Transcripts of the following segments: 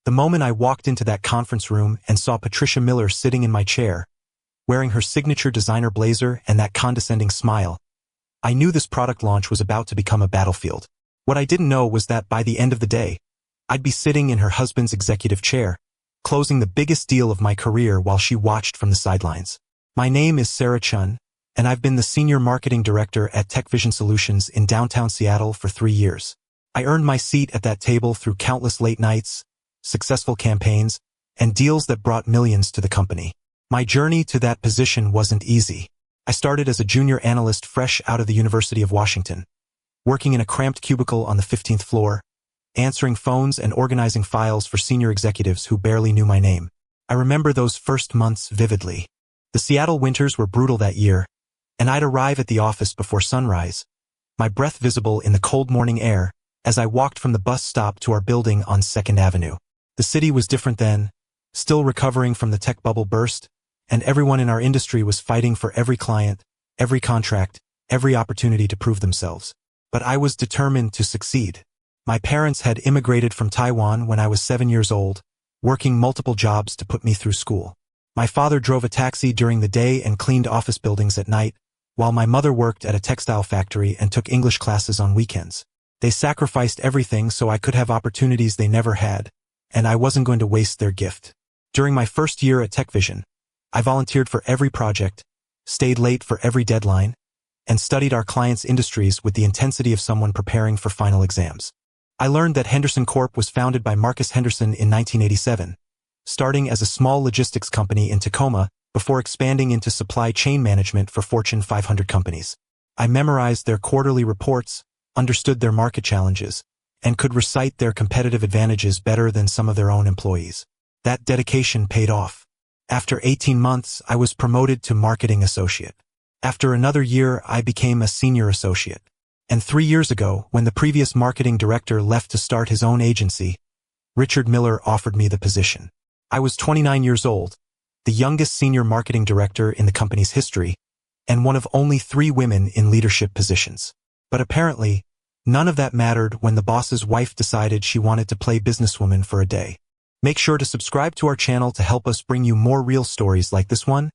The moment I walked into that conference room and saw Patricia Miller sitting in my chair, wearing her signature designer blazer and that condescending smile, I knew this product launch was about to become a battlefield. What I didn't know was that by the end of the day, I'd be sitting in her husband's executive chair, closing the biggest deal of my career while she watched from the sidelines. My name is Sarah Chun, and I've been the Senior Marketing Director at TechVision Solutions in downtown Seattle for 3 years. I earned my seat at that table through countless late nights, successful campaigns, and deals that brought millions to the company. My journey to that position wasn't easy. I started as a junior analyst fresh out of the University of Washington, working in a cramped cubicle on the 15th floor, answering phones and organizing files for senior executives who barely knew my name. I remember those first months vividly. The Seattle winters were brutal that year, and I'd arrive at the office before sunrise, my breath visible in the cold morning air as I walked from the bus stop to our building on 2nd Avenue. The city was different then, still recovering from the tech bubble burst, and everyone in our industry was fighting for every client, every contract, every opportunity to prove themselves. But I was determined to succeed. My parents had immigrated from Taiwan when I was 7 years old, working multiple jobs to put me through school. My father drove a taxi during the day and cleaned office buildings at night, while my mother worked at a textile factory and took English classes on weekends. They sacrificed everything so I could have opportunities they never had, and I wasn't going to waste their gift. During my first year at TechVision, I volunteered for every project, stayed late for every deadline, and studied our clients' industries with the intensity of someone preparing for final exams. I learned that Henderson Corp was founded by Marcus Henderson in 1987, starting as a small logistics company in Tacoma before expanding into supply chain management for Fortune 500 companies. I memorized their quarterly reports, understood their market challenges, and could recite their competitive advantages better than some of their own employees. That dedication paid off. After 18 months, I was promoted to marketing associate. After another year, I became a senior associate. And 3 years ago, when the previous marketing director left to start his own agency, Richard Miller offered me the position. I was 29 years old, the youngest senior marketing director in the company's history, and one of only 3 women in leadership positions. But apparently, none of that mattered when the boss's wife decided she wanted to play businesswoman for a day. Make sure to subscribe to our channel to help us bring you more real stories like this one,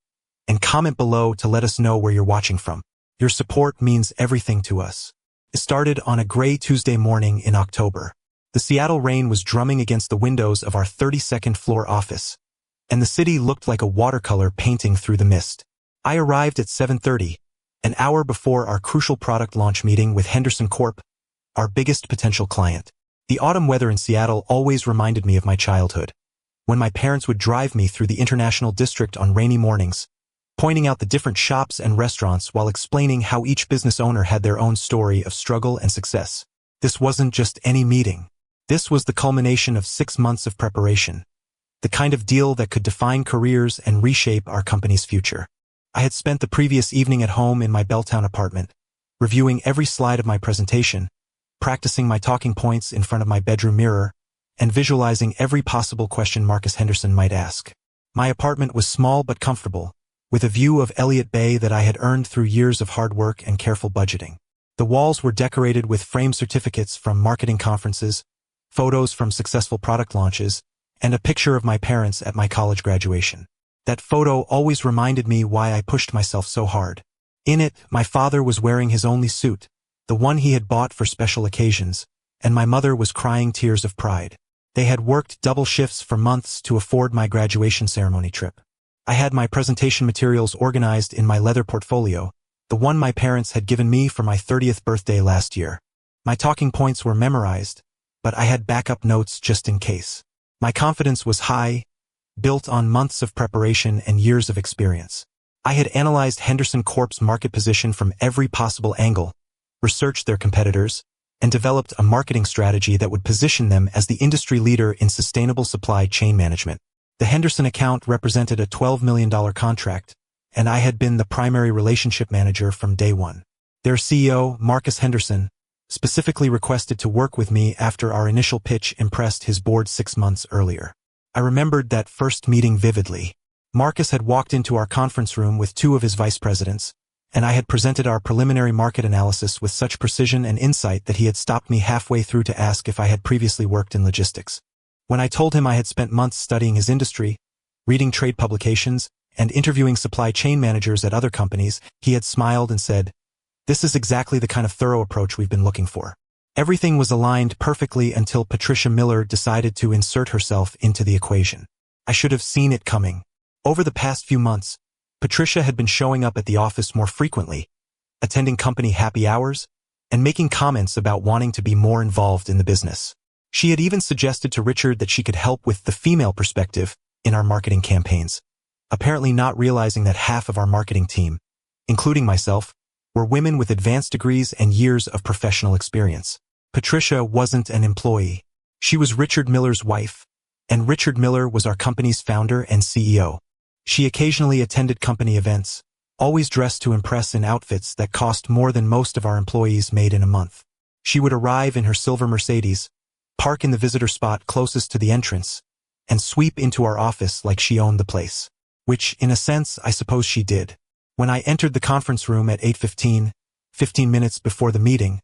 and comment below to let us know where you're watching from. Your support means everything to us. It started on a gray Tuesday morning in October. The Seattle rain was drumming against the windows of our 32nd floor office, and the city looked like a watercolor painting through the mist. I arrived at 7:30, an hour before our crucial product launch meeting with Henderson Corp, our biggest potential client. The autumn weather in Seattle always reminded me of my childhood, when my parents would drive me through the International District on rainy mornings, pointing out the different shops and restaurants while explaining how each business owner had their own story of struggle and success. This wasn't just any meeting. This was the culmination of 6 months of preparation, the kind of deal that could define careers and reshape our company's future. I had spent the previous evening at home in my Belltown apartment, reviewing every slide of my presentation, practicing my talking points in front of my bedroom mirror, and visualizing every possible question Marcus Henderson might ask. My apartment was small but comfortable, with a view of Elliott Bay that I had earned through years of hard work and careful budgeting. The walls were decorated with framed certificates from marketing conferences, photos from successful product launches, and a picture of my parents at my college graduation. That photo always reminded me why I pushed myself so hard. In it, my father was wearing his only suit, the one he had bought for special occasions, and my mother was crying tears of pride. They had worked double shifts for months to afford my graduation ceremony trip. I had my presentation materials organized in my leather portfolio, the one my parents had given me for my 30th birthday last year. My talking points were memorized, but I had backup notes just in case. My confidence was high, built on months of preparation and years of experience. I had analyzed Henderson Corp's market position from every possible angle, researched their competitors, and developed a marketing strategy that would position them as the industry leader in sustainable supply chain management. The Henderson account represented a $12 million contract, and I had been the primary relationship manager from day one. Their CEO, Marcus Henderson, specifically requested to work with me after our initial pitch impressed his board 6 months earlier. I remembered that first meeting vividly. Marcus had walked into our conference room with 2 of his vice presidents, and I had presented our preliminary market analysis with such precision and insight that he had stopped me halfway through to ask if I had previously worked in logistics. When I told him I had spent months studying his industry, reading trade publications, and interviewing supply chain managers at other companies, he had smiled and said, "This is exactly the kind of thorough approach we've been looking for." Everything was aligned perfectly until Patricia Miller decided to insert herself into the equation. I should have seen it coming. Over the past few months, Patricia had been showing up at the office more frequently, attending company happy hours, and making comments about wanting to be more involved in the business. She had even suggested to Richard that she could help with the female perspective in our marketing campaigns, apparently not realizing that half of our marketing team, including myself, were women with advanced degrees and years of professional experience. Patricia wasn't an employee. She was Richard Miller's wife, and Richard Miller was our company's founder and CEO. She occasionally attended company events, always dressed to impress in outfits that cost more than most of our employees made in a month. She would arrive in her silver Mercedes, park in the visitor spot closest to the entrance, and sweep into our office like she owned the place. Which, in a sense, I suppose she did. When I entered the conference room at 8:15, 15 minutes before the meeting,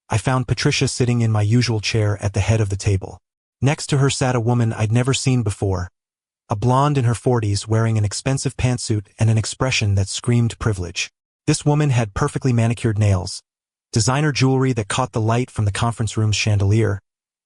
I found Patricia sitting in my usual chair at the head of the table. Next to her sat a woman I'd never seen before, a blonde in her 40s wearing an expensive pantsuit and an expression that screamed privilege. This woman had perfectly manicured nails, designer jewelry that caught the light from the conference room's chandelier,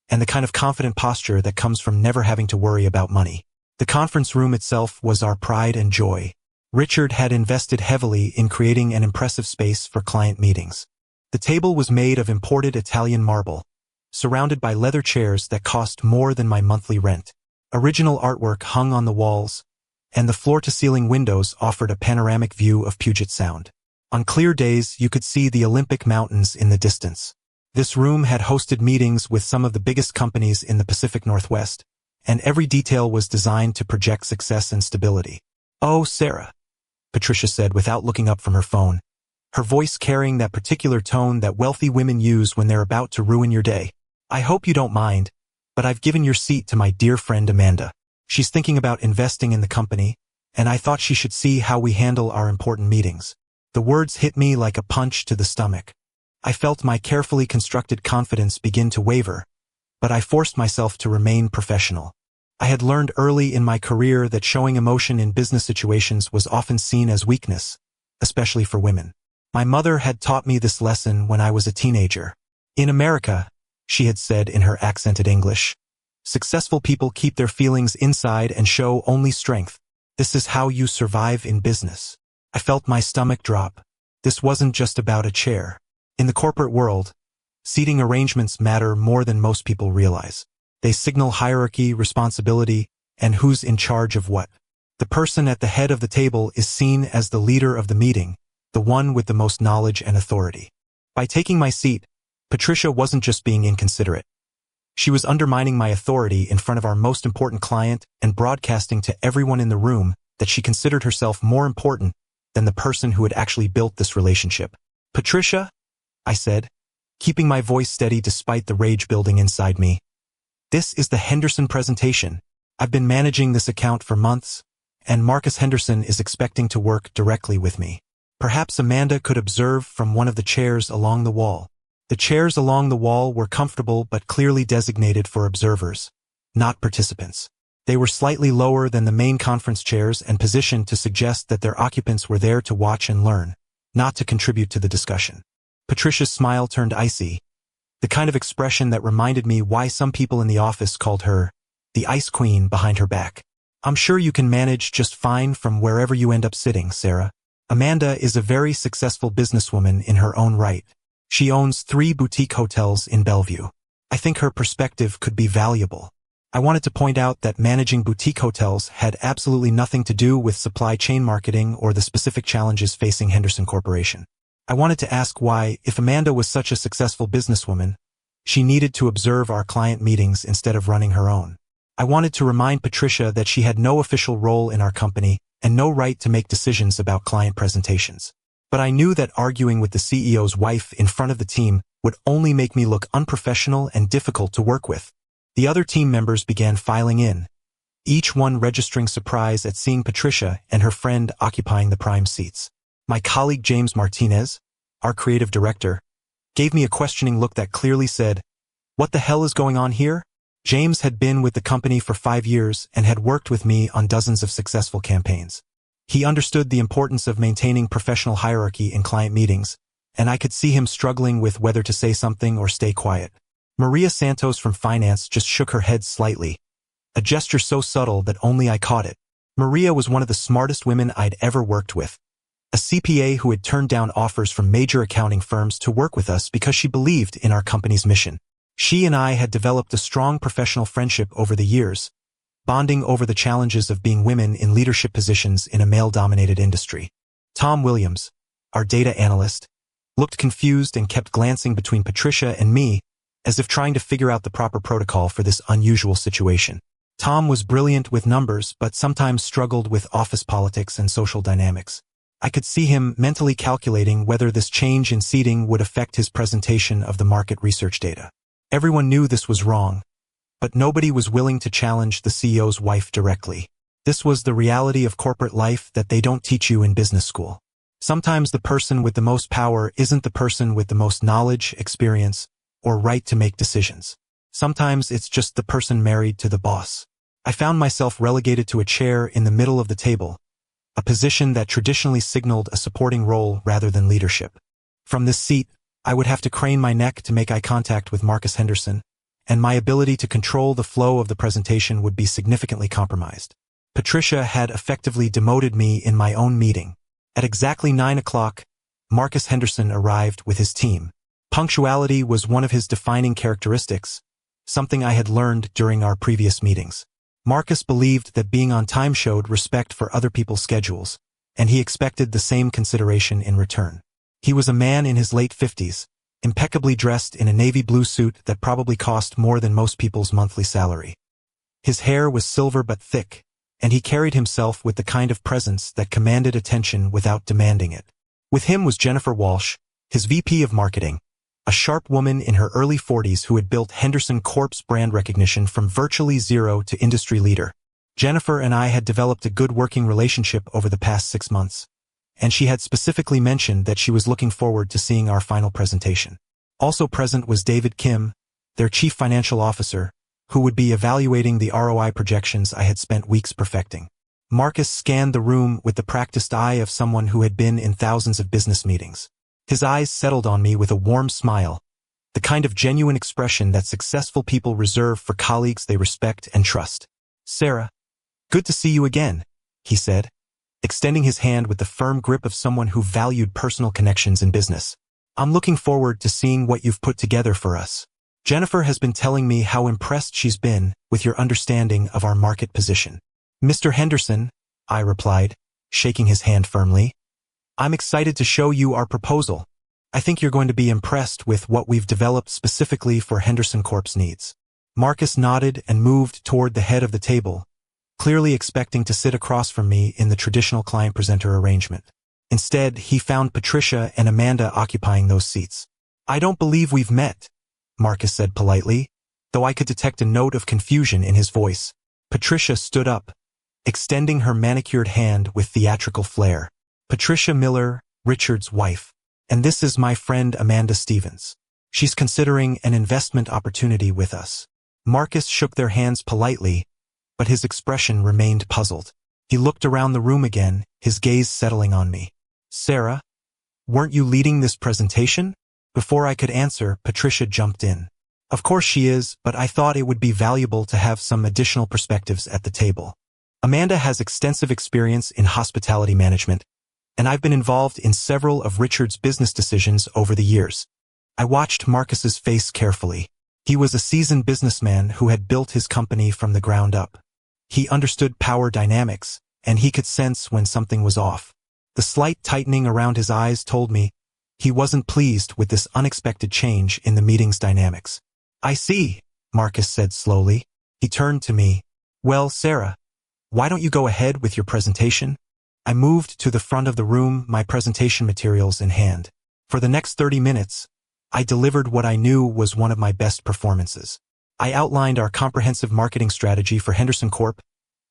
and the kind of confident posture that comes from never having to worry about money. The conference room itself was our pride and joy. Richard had invested heavily in creating an impressive space for client meetings. The table was made of imported Italian marble, surrounded by leather chairs that cost more than my monthly rent. Original artwork hung on the walls, and the floor-to-ceiling windows offered a panoramic view of Puget Sound. On clear days, you could see the Olympic Mountains in the distance. This room had hosted meetings with some of the biggest companies in the Pacific Northwest, and every detail was designed to project success and stability. "Oh, Sarah," Patricia said without looking up from her phone, her voice carrying that particular tone that wealthy women use when they're about to ruin your day. "I hope you don't mind, but I've given your seat to my dear friend Amanda. She's thinking about investing in the company, and I thought she should see how we handle our important meetings." The words hit me like a punch to the stomach. I felt my carefully constructed confidence begin to waver, but I forced myself to remain professional. I had learned early in my career that showing emotion in business situations was often seen as weakness, especially for women. My mother had taught me this lesson when I was a teenager. "In America," she had said in her accented English, "successful people keep their feelings inside and show only strength. This is how you survive in business." I felt my stomach drop. This wasn't just about a chair. In the corporate world, seating arrangements matter more than most people realize. They signal hierarchy, responsibility, and who's in charge of what. The person at the head of the table is seen as the leader of the meeting, the one with the most knowledge and authority. By taking my seat, Patricia wasn't just being inconsiderate. She was undermining my authority in front of our most important client and broadcasting to everyone in the room that she considered herself more important than the person who had actually built this relationship. "Patricia," I said, keeping my voice steady despite the rage building inside me, "this is the Henderson presentation. I've been managing this account for months, and Marcus Henderson is expecting to work directly with me. Perhaps Amanda could observe from one of the chairs along the wall." The chairs along the wall were comfortable but clearly designated for observers, not participants. They were slightly lower than the main conference chairs and positioned to suggest that their occupants were there to watch and learn, not to contribute to the discussion. Patricia's smile turned icy, the kind of expression that reminded me why some people in the office called her the Ice Queen behind her back. "I'm sure you can manage just fine from wherever you end up sitting, Sarah. Amanda is a very successful businesswoman in her own right. She owns 3 boutique hotels in Bellevue. I think her perspective could be valuable." I wanted to point out that managing boutique hotels had absolutely nothing to do with supply chain marketing or the specific challenges facing Henderson Corporation. I wanted to ask why, if Amanda was such a successful businesswoman, she needed to observe our client meetings instead of running her own. I wanted to remind Patricia that she had no official role in our company and no right to make decisions about client presentations. But I knew that arguing with the CEO's wife in front of the team would only make me look unprofessional and difficult to work with. The other team members began filing in, each one registering surprise at seeing Patricia and her friend occupying the prime seats. My colleague James Martinez, our creative director, gave me a questioning look that clearly said, "What the hell is going on here?" James had been with the company for 5 years and had worked with me on dozens of successful campaigns. He understood the importance of maintaining professional hierarchy in client meetings, and I could see him struggling with whether to say something or stay quiet. Maria Santos from finance just shook her head slightly, a gesture so subtle that only I caught it. Maria was one of the smartest women I'd ever worked with, a CPA who had turned down offers from major accounting firms to work with us because she believed in our company's mission. She and I had developed a strong professional friendship over the years, bonding over the challenges of being women in leadership positions in a male-dominated industry. Tom Williams, our data analyst, looked confused and kept glancing between Patricia and me, as if trying to figure out the proper protocol for this unusual situation. Tom was brilliant with numbers, but sometimes struggled with office politics and social dynamics. I could see him mentally calculating whether this change in seating would affect his presentation of the market research data. Everyone knew this was wrong, but nobody was willing to challenge the CEO's wife directly. This was the reality of corporate life that they don't teach you in business school. Sometimes the person with the most power isn't the person with the most knowledge, experience, or right to make decisions. Sometimes it's just the person married to the boss. I found myself relegated to a chair in the middle of the table, a position that traditionally signaled a supporting role rather than leadership. From this seat, I would have to crane my neck to make eye contact with Marcus Henderson, and my ability to control the flow of the presentation would be significantly compromised. Patricia had effectively demoted me in my own meeting. At exactly 9 o'clock, Marcus Henderson arrived with his team. Punctuality was one of his defining characteristics, something I had learned during our previous meetings. Marcus believed that being on time showed respect for other people's schedules, and he expected the same consideration in return. He was a man in his late 50s, impeccably dressed in a navy blue suit that probably cost more than most people's monthly salary. His hair was silver but thick, and he carried himself with the kind of presence that commanded attention without demanding it. With him was Jennifer Walsh, his VP of Marketing, a sharp woman in her early 40s who had built Henderson Corp's brand recognition from virtually zero to industry leader. Jennifer and I had developed a good working relationship over the past 6 months, and she had specifically mentioned that she was looking forward to seeing our final presentation. Also present was David Kim, their chief financial officer, who would be evaluating the ROI projections I had spent weeks perfecting. Marcus scanned the room with the practiced eye of someone who had been in thousands of business meetings. His eyes settled on me with a warm smile, the kind of genuine expression that successful people reserve for colleagues they respect and trust. "Sarah, good to see you again," he said, extending his hand with the firm grip of someone who valued personal connections in business. "I'm looking forward to seeing what you've put together for us. Jennifer has been telling me how impressed she's been with your understanding of our market position." "Mr. Henderson," I replied, shaking his hand firmly, "I'm excited to show you our proposal. I think you're going to be impressed with what we've developed specifically for Henderson Corp's needs." Marcus nodded and moved toward the head of the table, clearly expecting to sit across from me in the traditional client-presenter arrangement. Instead, he found Patricia and Amanda occupying those seats. "I don't believe we've met," Marcus said politely, though I could detect a note of confusion in his voice. Patricia stood up, extending her manicured hand with theatrical flair. "Patricia Miller, Richard's wife. And this is my friend Amanda Stevens. She's considering an investment opportunity with us." Marcus shook their hands politely, but his expression remained puzzled. He looked around the room again, his gaze settling on me. "Sarah, weren't you leading this presentation?" Before I could answer, Patricia jumped in. "Of course she is, but I thought it would be valuable to have some additional perspectives at the table. Amanda has extensive experience in hospitality management, and I've been involved in several of Richard's business decisions over the years." I watched Marcus's face carefully. He was a seasoned businessman who had built his company from the ground up. He understood power dynamics, and he could sense when something was off. The slight tightening around his eyes told me he wasn't pleased with this unexpected change in the meeting's dynamics. "I see," Marcus said slowly. He turned to me. "Well, Sarah, why don't you go ahead with your presentation?" I moved to the front of the room, my presentation materials in hand. For the next 30 minutes, I delivered what I knew was one of my best performances. I outlined our comprehensive marketing strategy for Henderson Corp,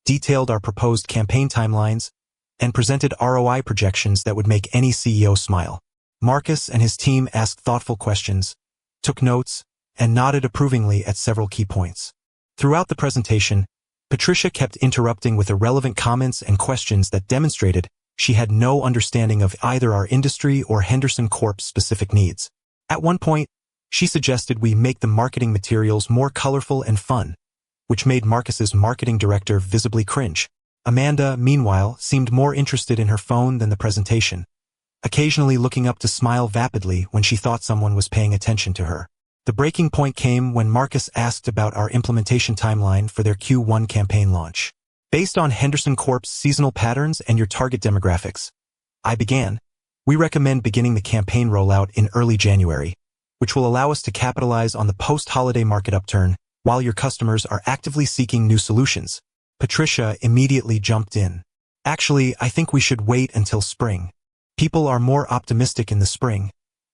detailed our proposed campaign timelines, and presented ROI projections that would make any CEO smile. Marcus and his team asked thoughtful questions, took notes, and nodded approvingly at several key points. Throughout the presentation, Patricia kept interrupting with irrelevant comments and questions that demonstrated she had no understanding of either our industry or Henderson Corp's specific needs. At one point, she suggested we make the marketing materials more colorful and fun, which made Marcus's marketing director visibly cringe. Amanda, meanwhile, seemed more interested in her phone than the presentation, occasionally looking up to smile vapidly when she thought someone was paying attention to her. The breaking point came when Marcus asked about our implementation timeline for their Q1 campaign launch. Based on Henderson Corp's seasonal patterns and your target demographics, I began. We recommend beginning the campaign rollout in early January, which will allow us to capitalize on the post-holiday market upturn while your customers are actively seeking new solutions. Patricia immediately jumped in. Actually, I think we should wait until spring. People are more optimistic in the spring,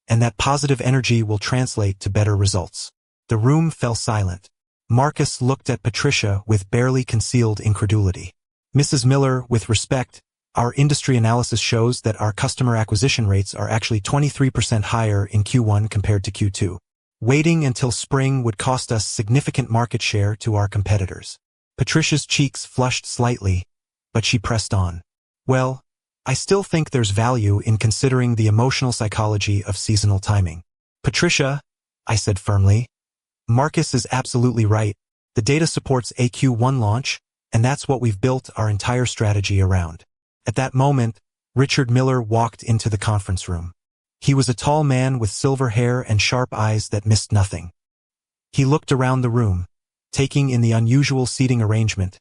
and that positive energy will translate to better results. The room fell silent. Marcus looked at Patricia with barely concealed incredulity. Mrs. Miller, with respect, our industry analysis shows that our customer acquisition rates are actually 23% higher in Q1 compared to Q2. Waiting until spring would cost us significant market share to our competitors. Patricia's cheeks flushed slightly, but she pressed on. Well, I still think there's value in considering the emotional psychology of seasonal timing. Patricia, I said firmly, Marcus is absolutely right. The data supports a Q1 launch, and that's what we've built our entire strategy around. At that moment, Richard Miller walked into the conference room. He was a tall man with silver hair and sharp eyes that missed nothing. He looked around the room, taking in the unusual seating arrangement,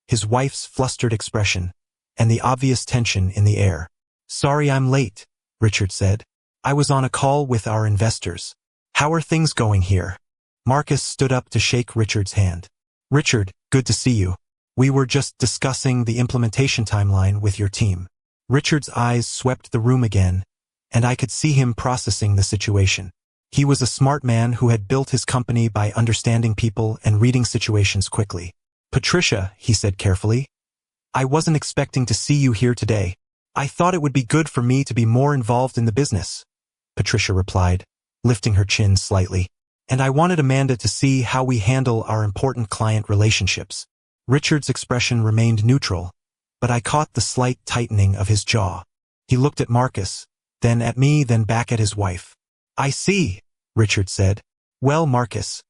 his wife's flustered expression, and the obvious tension in the air. Sorry I'm late, Richard said. I was on a call with our investors. How are things going here? Marcus stood up to shake Richard's hand. Richard, good to see you. We were just discussing the implementation timeline with your team. Richard's eyes swept the room again, and I could see him processing the situation. He was a smart man who had built his company by understanding people and reading situations quickly. Patricia, he said carefully, I wasn't expecting to see you here today. I thought it would be good for me to be more involved in the business, Patricia replied, lifting her chin slightly. And I wanted Amanda to see how we handle our important client relationships. Richard's expression remained neutral, but I caught the slight tightening of his jaw. He looked at Marcus, then at me, then back at his wife. I see, Richard said. Well, Marcus,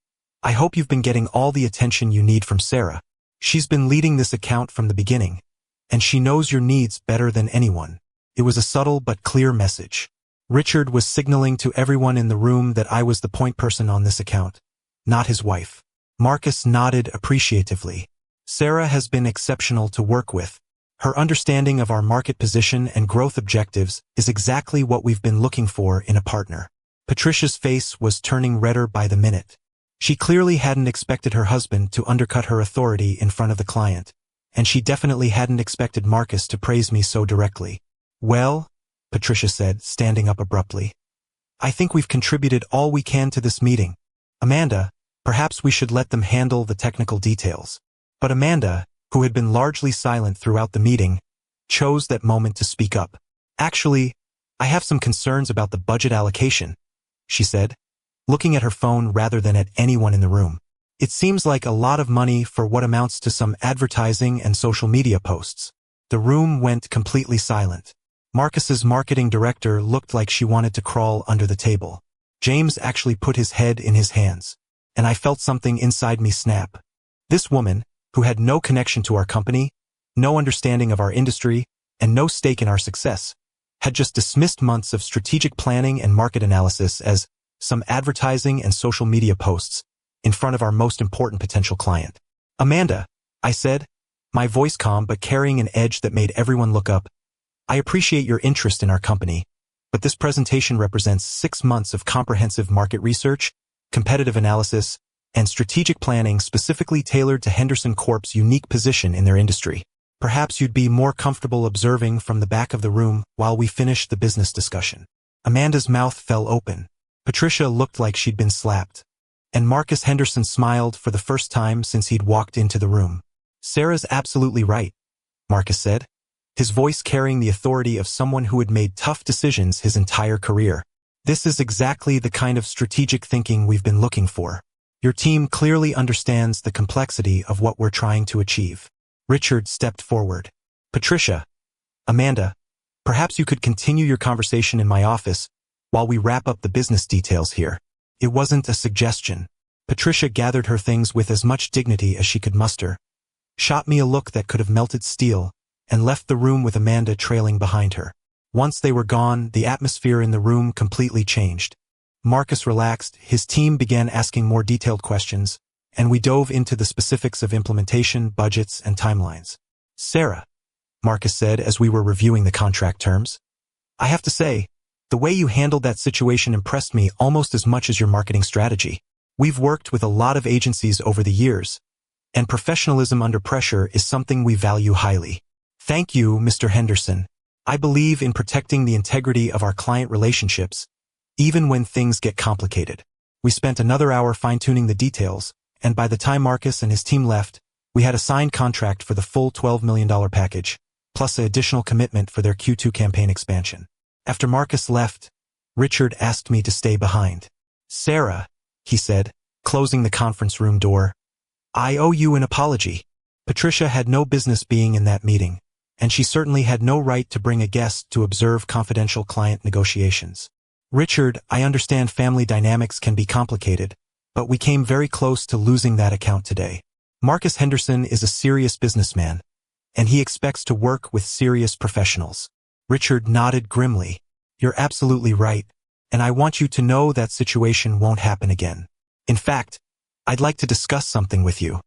I hope you've been getting all the attention you need from Sarah. She's been leading this account from the beginning, and she knows your needs better than anyone. It was a subtle but clear message. Richard was signaling to everyone in the room that I was the point person on this account, not his wife. Marcus nodded appreciatively. Sarah has been exceptional to work with. Her understanding of our market position and growth objectives is exactly what we've been looking for in a partner. Patricia's face was turning redder by the minute. She clearly hadn't expected her husband to undercut her authority in front of the client, and she definitely hadn't expected Marcus to praise me so directly. Well, Patricia said, standing up abruptly, I think we've contributed all we can to this meeting. Amanda, perhaps we should let them handle the technical details. But Amanda, who had been largely silent throughout the meeting, chose that moment to speak up. Actually, I have some concerns about the budget allocation, she said, looking at her phone rather than at anyone in the room. It seems like a lot of money for what amounts to some advertising and social media posts. The room went completely silent. Marcus's marketing director looked like she wanted to crawl under the table. James actually put his head in his hands, and I felt something inside me snap. This woman, who had no connection to our company, no understanding of our industry, and no stake in our success, had just dismissed months of strategic planning and market analysis as some advertising and social media posts in front of our most important potential client. Amanda, I said, my voice calm but carrying an edge that made everyone look up, I appreciate your interest in our company, but this presentation represents 6 months of comprehensive market research, competitive analysis, and strategic planning specifically tailored to Henderson Corp's unique position in their industry. Perhaps you'd be more comfortable observing from the back of the room while we finish the business discussion. Amanda's mouth fell open. Patricia looked like she'd been slapped. And Marcus Henderson smiled for the first time since he'd walked into the room. Sarah's absolutely right, Marcus said, his voice carrying the authority of someone who had made tough decisions his entire career. This is exactly the kind of strategic thinking we've been looking for. Your team clearly understands the complexity of what we're trying to achieve. Richard stepped forward. Patricia, Amanda, perhaps you could continue your conversation in my office while we wrap up the business details here. It wasn't a suggestion. Patricia gathered her things with as much dignity as she could muster, shot me a look that could have melted steel, and left the room with Amanda trailing behind her. Once they were gone, the atmosphere in the room completely changed. Marcus relaxed, his team began asking more detailed questions, and we dove into the specifics of implementation, budgets, and timelines. Sarah, Marcus said as we were reviewing the contract terms, I have to say, the way you handled that situation impressed me almost as much as your marketing strategy. We've worked with a lot of agencies over the years, and professionalism under pressure is something we value highly. Thank you, Mr. Henderson. I believe in protecting the integrity of our client relationships, even when things get complicated. We spent another hour fine-tuning the details, and by the time Marcus and his team left, we had a signed contract for the full $12 million package, plus an additional commitment for their Q2 campaign expansion. After Marcus left, Richard asked me to stay behind. Sarah, he said, closing the conference room door, I owe you an apology. Patricia had no business being in that meeting, and she certainly had no right to bring a guest to observe confidential client negotiations. Richard, I understand family dynamics can be complicated, but we came very close to losing that account today. Marcus Henderson is a serious businessman, and he expects to work with serious professionals. Richard nodded grimly. You're absolutely right, and I want you to know that situation won't happen again. In fact, I'd like to discuss something with you.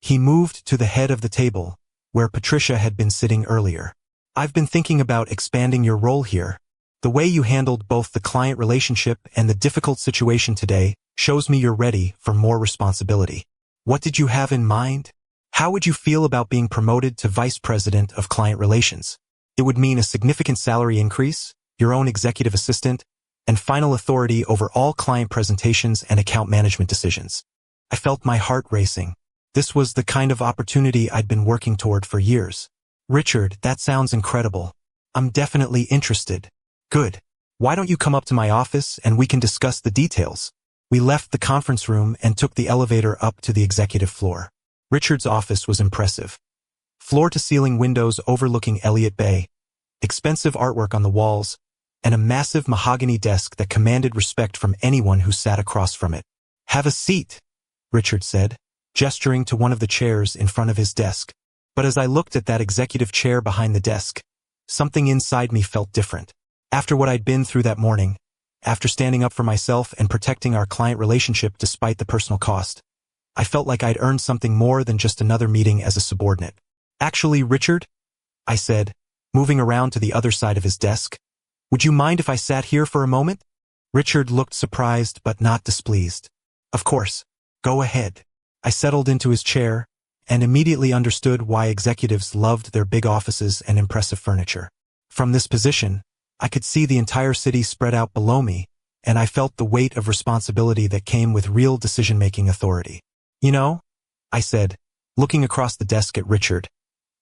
He moved to the head of the table, where Patricia had been sitting earlier. I've been thinking about expanding your role here. The way you handled both the client relationship and the difficult situation today shows me you're ready for more responsibility. What did you have in mind? How would you feel about being promoted to Vice President of Client Relations? It would mean a significant salary increase, your own executive assistant, and final authority over all client presentations and account management decisions. I felt my heart racing. This was the kind of opportunity I'd been working toward for years. Richard, that sounds incredible. I'm definitely interested. Good. Why don't you come up to my office and we can discuss the details? We left the conference room and took the elevator up to the executive floor. Richard's office was impressive. Floor-to-ceiling windows overlooking Elliott Bay, expensive artwork on the walls, and a massive mahogany desk that commanded respect from anyone who sat across from it. Have a seat, Richard said, gesturing to one of the chairs in front of his desk. But as I looked at that executive chair behind the desk, something inside me felt different. After what I'd been through that morning, after standing up for myself and protecting our client relationship despite the personal cost, I felt like I'd earned something more than just another meeting as a subordinate. Actually, Richard, I said, moving around to the other side of his desk, would you mind if I sat here for a moment? Richard looked surprised but not displeased. Of course, go ahead. I settled into his chair and immediately understood why executives loved their big offices and impressive furniture. From this position, I could see the entire city spread out below me, and I felt the weight of responsibility that came with real decision-making authority. You know, I said, looking across the desk at Richard,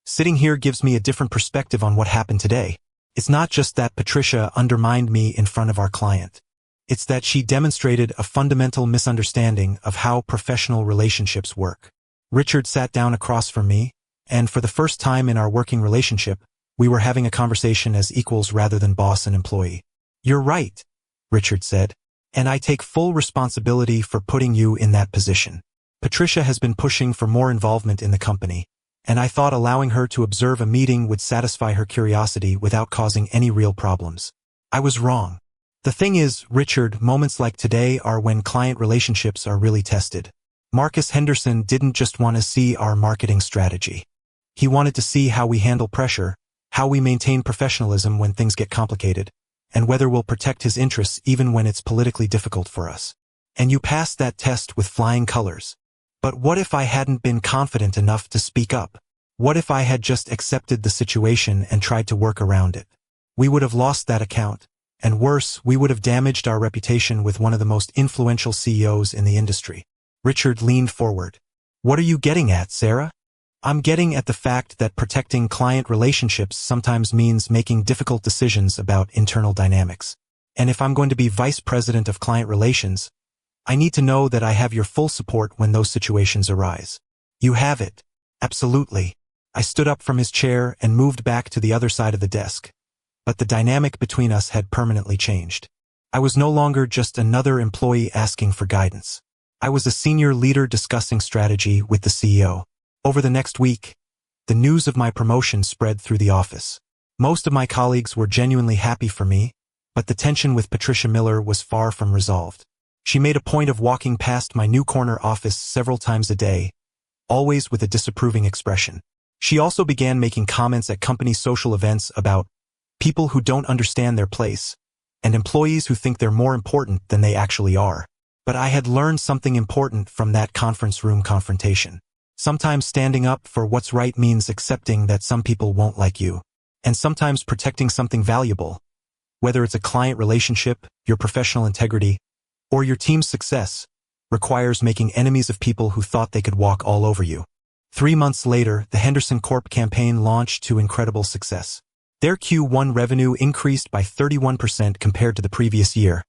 sitting here gives me a different perspective on what happened today. It's not just that Patricia undermined me in front of our client. It's that she demonstrated a fundamental misunderstanding of how professional relationships work. Richard sat down across from me, and for the first time in our working relationship, we were having a conversation as equals rather than boss and employee. You're right, Richard said, and I take full responsibility for putting you in that position. Patricia has been pushing for more involvement in the company, and I thought allowing her to observe a meeting would satisfy her curiosity without causing any real problems. I was wrong. The thing is, Richard, moments like today are when client relationships are really tested. Marcus Henderson didn't just want to see our marketing strategy. He wanted to see how we handle pressure, how we maintain professionalism when things get complicated, and whether we'll protect his interests even when it's politically difficult for us. And you passed that test with flying colors. But what if I hadn't been confident enough to speak up? What if I had just accepted the situation and tried to work around it? We would have lost that account, and worse, we would have damaged our reputation with one of the most influential CEOs in the industry. Richard leaned forward. What are you getting at, Sarah? I'm getting at the fact that protecting client relationships sometimes means making difficult decisions about internal dynamics. And if I'm going to be Vice President of Client Relations, I need to know that I have your full support when those situations arise. You have it. Absolutely. I stood up from his chair and moved back to the other side of the desk. But the dynamic between us had permanently changed. I was no longer just another employee asking for guidance. I was a senior leader discussing strategy with the CEO. Over the next week, the news of my promotion spread through the office. Most of my colleagues were genuinely happy for me, but the tension with Patricia Miller was far from resolved. She made a point of walking past my new corner office several times a day, always with a disapproving expression. She also began making comments at company social events about people who don't understand their place, and employees who think they're more important than they actually are. But I had learned something important from that conference room confrontation. Sometimes standing up for what's right means accepting that some people won't like you, and sometimes protecting something valuable, whether it's a client relationship, your professional integrity, or your team's success, requires making enemies of people who thought they could walk all over you. 3 months later, the Henderson Corp campaign launched to incredible success. Their Q1 revenue increased by 31% compared to the previous year,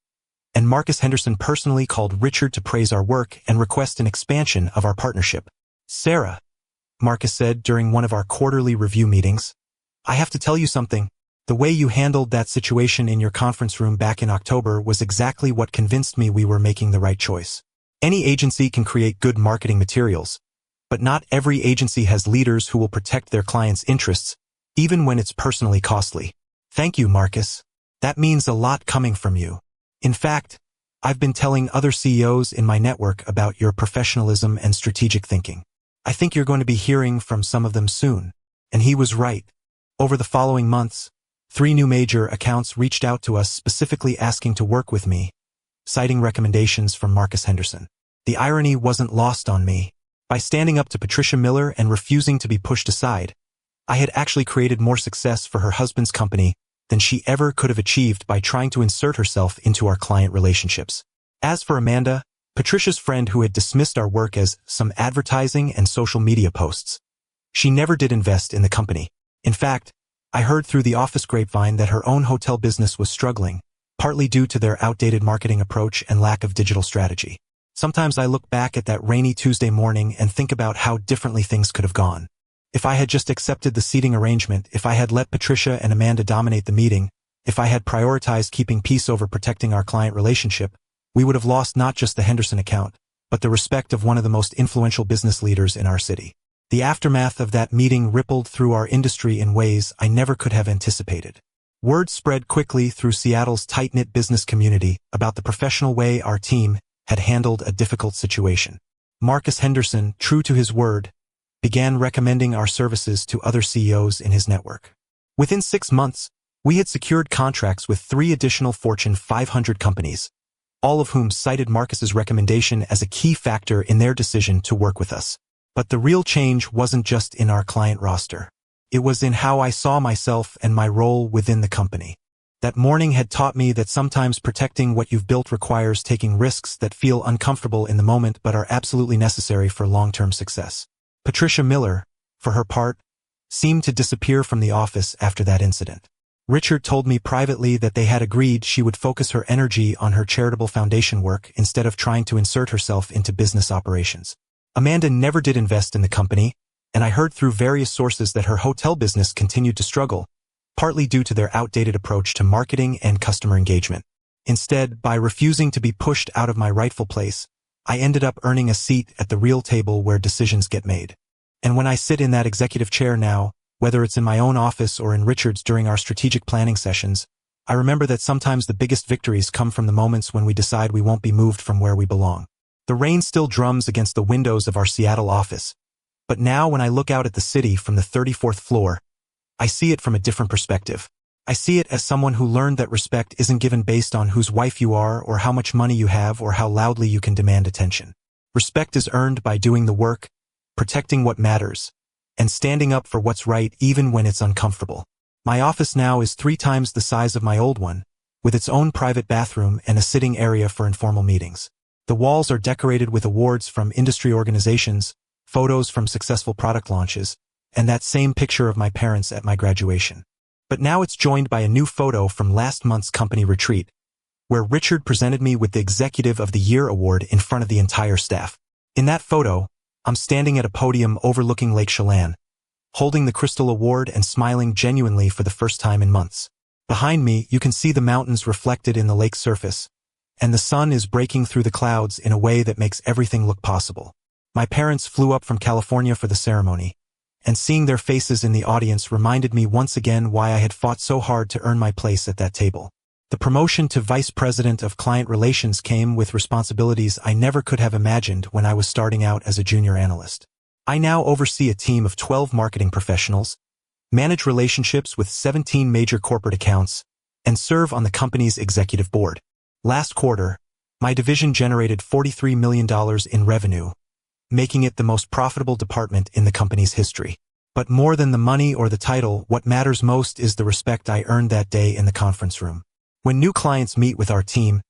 and Marcus Henderson personally called Richard to praise our work and request an expansion of our partnership. "Sarah," Marcus said during one of our quarterly review meetings, "I have to tell you something. The way you handled that situation in your conference room back in October was exactly what convinced me we were making the right choice. Any agency can create good marketing materials, but not every agency has leaders who will protect their clients' interests, even when it's personally costly. Thank you, Marcus. That means a lot coming from you. In fact, I've been telling other CEOs in my network about your professionalism and strategic thinking. I think you're going to be hearing from some of them soon." And he was right. Over the following months, 3 new major accounts reached out to us specifically asking to work with me, citing recommendations from Marcus Henderson. The irony wasn't lost on me. By standing up to Patricia Miller and refusing to be pushed aside, I had actually created more success for her husband's company than she ever could have achieved by trying to insert herself into our client relationships. As for Amanda, Patricia's friend who had dismissed our work as some advertising and social media posts, she never did invest in the company. In fact, I heard through the office grapevine that her own hotel business was struggling, partly due to their outdated marketing approach and lack of digital strategy. Sometimes I look back at that rainy Tuesday morning and think about how differently things could have gone. If I had just accepted the seating arrangement, if I had let Patricia and Amanda dominate the meeting, if I had prioritized keeping peace over protecting our client relationship, we would have lost not just the Henderson account, but the respect of one of the most influential business leaders in our city. The aftermath of that meeting rippled through our industry in ways I never could have anticipated. Word spread quickly through Seattle's tight-knit business community about the professional way our team had handled a difficult situation. Marcus Henderson, true to his word, began recommending our services to other CEOs in his network. Within 6 months, we had secured contracts with 3 additional Fortune 500 companies, all of whom cited Marcus's recommendation as a key factor in their decision to work with us. But the real change wasn't just in our client roster. It was in how I saw myself and my role within the company. That morning had taught me that sometimes protecting what you've built requires taking risks that feel uncomfortable in the moment but are absolutely necessary for long-term success. Patricia Miller, for her part, seemed to disappear from the office after that incident. Richard told me privately that they had agreed she would focus her energy on her charitable foundation work instead of trying to insert herself into business operations. Amanda never did invest in the company, and I heard through various sources that her hotel business continued to struggle, partly due to their outdated approach to marketing and customer engagement. Instead, by refusing to be pushed out of my rightful place, I ended up earning a seat at the real table where decisions get made. And when I sit in that executive chair now, whether it's in my own office or in Richard's during our strategic planning sessions, I remember that sometimes the biggest victories come from the moments when we decide we won't be moved from where we belong. The rain still drums against the windows of our Seattle office, but now when I look out at the city from the 34th floor, I see it from a different perspective. I see it as someone who learned that respect isn't given based on whose wife you are or how much money you have or how loudly you can demand attention. Respect is earned by doing the work, protecting what matters, and standing up for what's right even when it's uncomfortable. My office now is 3 times the size of my old one, with its own private bathroom and a sitting area for informal meetings. The walls are decorated with awards from industry organizations, photos from successful product launches, and that same picture of my parents at my graduation. But now it's joined by a new photo from last month's company retreat, where Richard presented me with the Executive of the Year award in front of the entire staff. In that photo, I'm standing at a podium overlooking Lake Chelan, holding the Crystal Award and smiling genuinely for the first time in months. Behind me, you can see the mountains reflected in the lake's surface, and the sun is breaking through the clouds in a way that makes everything look possible. My parents flew up from California for the ceremony, and seeing their faces in the audience reminded me once again why I had fought so hard to earn my place at that table. The promotion to Vice President of Client Relations came with responsibilities I never could have imagined when I was starting out as a junior analyst. I now oversee a team of 12 marketing professionals, manage relationships with 17 major corporate accounts, and serve on the company's executive board. Last quarter, my division generated $43 million in revenue, making it the most profitable department in the company's history. But more than the money or the title, what matters most is the respect I earned that day in the conference room. When new clients meet with our team,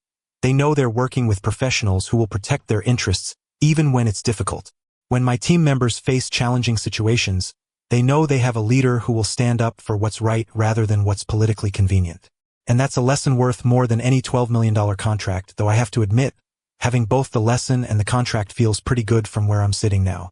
they know they're working with professionals who will protect their interests, even when it's difficult. When my team members face challenging situations, they know they have a leader who will stand up for what's right rather than what's politically convenient. And that's a lesson worth more than any $12 million contract, though I have to admit, having both the lesson and the contract feels pretty good from where I'm sitting now.